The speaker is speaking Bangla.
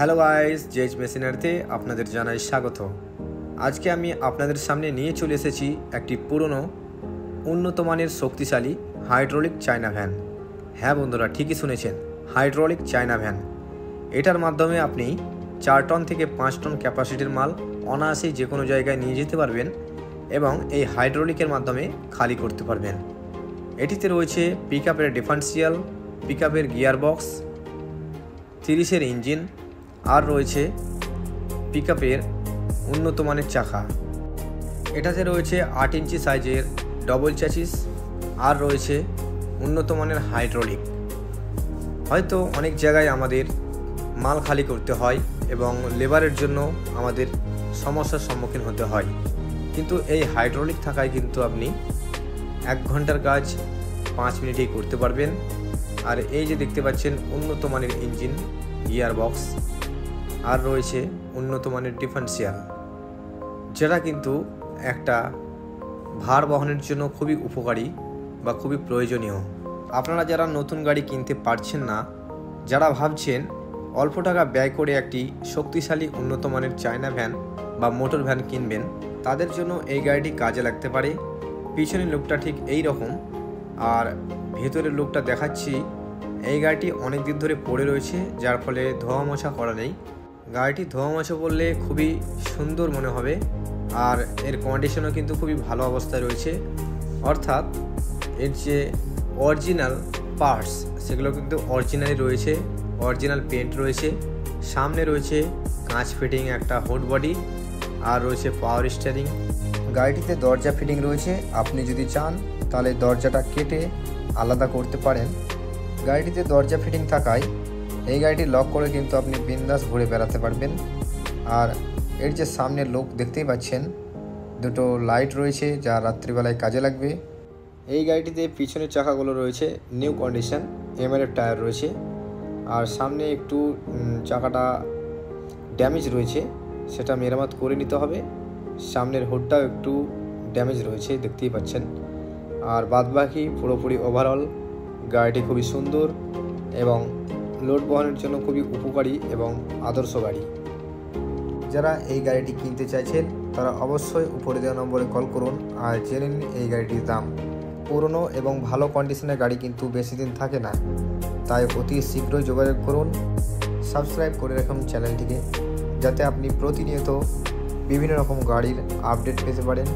হ্যালো গাইস, জেজ মেশিনারিতে আপনাদের জানাই স্বাগত। আজকে আমি আপনাদের সামনে নিয়ে চলে এসেছি একটি পুরনো উন্নত মানের শক্তিশালী হাইড্রোলিক চায়না ভ্যান। হ্যাঁ বন্ধুরা, ঠিকই শুনেছেন, হাইড্রোলিক চায়না ভ্যান। এটার মাধ্যমে আপনি 4 টন থেকে 5 টন ক্যাপাসিটির মাল অনায়াসেই যে কোনো জায়গায় নিয়ে যেতে পারবেন এবং এই হাইড্রোলিকের মাধ্যমে খালি করতে পারবেন। এটিতে রয়েছে পিকআপের ডিফারেন্সিয়াল, পিকআপের গিয়ারবক্স, 30-এর ইঞ্জিন, আর রয়েছে পিকআপের উন্নত মানের চাকা। এটাতে রয়েছে 8 ইঞ্চি সাইজের ডবল চ্যাসিস, আর রয়েছে উন্নত মানের হাইড্রোলিক। হয়তো অনেক জায়গায় আমাদের মাল খালি করতে হয় এবং লেবারের জন্য আমাদের সমস্যার সম্মুখীন হতে হয়, কিন্তু এই হাইড্রোলিক থাকায় কিন্তু আপনি 1 ঘন্টার কাজ 5 মিনিটেই করতে পারবেন। আর এই যে দেখতে পাচ্ছেন উন্নত মানের ইঞ্জিন, গিয়ারবক্স, আর রয়েছে উন্নত মানের ডিফারেন্সিয়াল, যেটা কিন্তু একটা ভার বহনের জন্য খুবই উপকারী বা খুবই প্রয়োজনীয়। আপনারা যারা নতুন গাড়ি কিনতে পারছেন না, যারা ভাবছেন অল্প টাকা ব্যয় করে একটি শক্তিশালী উন্নত মানের চায়না ভ্যান বা মোটর ভ্যান কিনবেন, তাদের জন্য এই গাড়িটি কাজে লাগতে পারে। পিছনের লুকটা ঠিক এই রকম, আর ভেতরের লুকটা দেখাচ্ছি। এই গাড়িটি অনেক দিন ধরে পড়ে রয়েছে, যার ফলে ধোয়া মোছা করা নেই। গাড়িটি ধোয়া মোছা করলে খুবই সুন্দর মনে হবে, আর এর কন্ডিশনও কিন্তু খুবই ভালো অবস্থায় রয়েছে। অর্থাৎ এর যে অরিজিনাল পার্টস সেগুলো কিন্তু অরিজিনালি রয়েছে, অরিজিনাল পেন্ট রয়েছে। সামনে রয়েছে কাঁচ ফিটিং একটা হুড বডি, আর রয়েছে পাওয়ার স্টিয়ারিং। গাড়িটিতে দরজা ফিটিং রয়েছে, আপনি যদি চান তাহলে দরজাটা কেটে আলাদা করতে পারেন। গাড়িটিতে দরজা ফিটিং থাকায় এই গাড়িটি লক করে কিন্তু আপনি বিন্দাস ঘুরে বেড়াতে পারবেন। আর এর যে সামনের লুক দেখতেই পাচ্ছেন, দুটো লাইট রয়েছে যা রাত্রিবেলায় কাজে লাগবে। এই গাড়িটিতে পিছনের চাকাগুলো রয়েছে নিউ কন্ডিশন, এমআরএফ টায়ার রয়েছে। আর সামনে একটু চাকাটা ড্যামেজ রয়েছে, সেটা মেরামত করে নিতে হবে। সামনের হুডটাও একটু ড্যামেজ রয়েছে, দেখতেই পাচ্ছেন। আর বাদবাকি পুরোপুরি ওভারঅল গাড়িটি খুবই সুন্দর এবং লোড বহনের জন্য খুবই উপকারী এবং আদর্শ গাড়ি। যারা এই গাড়িটি কিনতে চাইছেন তারা অবশ্যই উপরে দেওয়া নম্বরে কল করুন আর জেনে নিন এই গাড়িটির দাম। পুরনো এবং ভালো কন্ডিশনের গাড়ি কিন্তু বেশি দিন থাকে না, তাই অতি শীঘ্রই যোগাযোগ করুন। সাবস্ক্রাইব করে রাখুন চ্যানেলটিকে, যাতে আপনি প্রতিনিয়ত বিভিন্ন রকম গাড়ির আপডেট পেতে পারেন।